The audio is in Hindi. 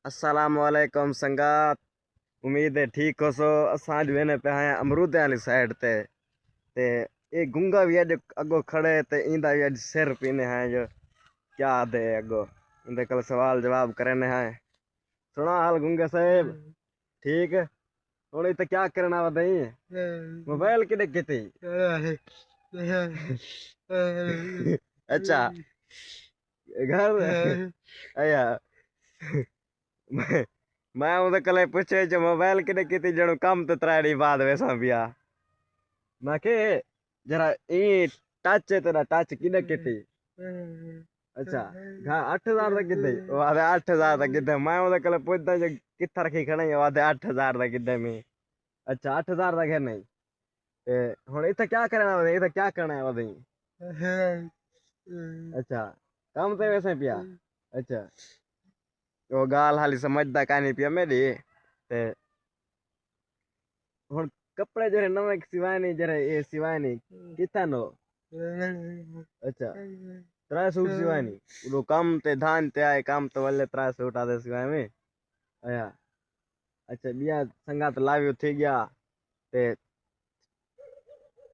अस्सलाम वालेकुम संगात। उम्मीद है ठीक हो सो। असां जो वेने पे आया अमरूदे वाली साइड ते ये गुंगा भी अज अगो खड़े ते इंदा भी अज सिर पीने हैं जो क्या दे अगो इंदे कल सवाल जवाब करने हैं। सुना हाल गुंगा साहेब ठीक है। थोड़ी तो क्या करना बताइए मोबाइल किने किती अच्छा घर आया मैं उधर कल पूछे जो मोबाइल किने किती जणो काम तो त्राड़ी बाद वैसा बिया मैं के जरा ई टच है तेरा टच किने किती अच्छा घा 8,000 तक किते वो आधे 8,000 तक किते मैं उधर कल पूछता जो कित्था रखी खड़े हो आधे 8,000 तक किते में अच्छा 8,000 तक है नहीं ते हुन इथे क्या करना है इथे क्या करना है बताइए अच्छा काम तो वैसे पिया अच्छा वो गाल हाली समझदा कानी पिया मेरी ते हुन कपड़े जरे नवे सिवाने जरे ये सिवाने किथा नो अच्छा 3 सूट सिवानी वो काम ते धान ते आए काम तो वाले 3 सूट आदे सिवाए में आया अच्छा बिया संगात लाव्यो थी गया ते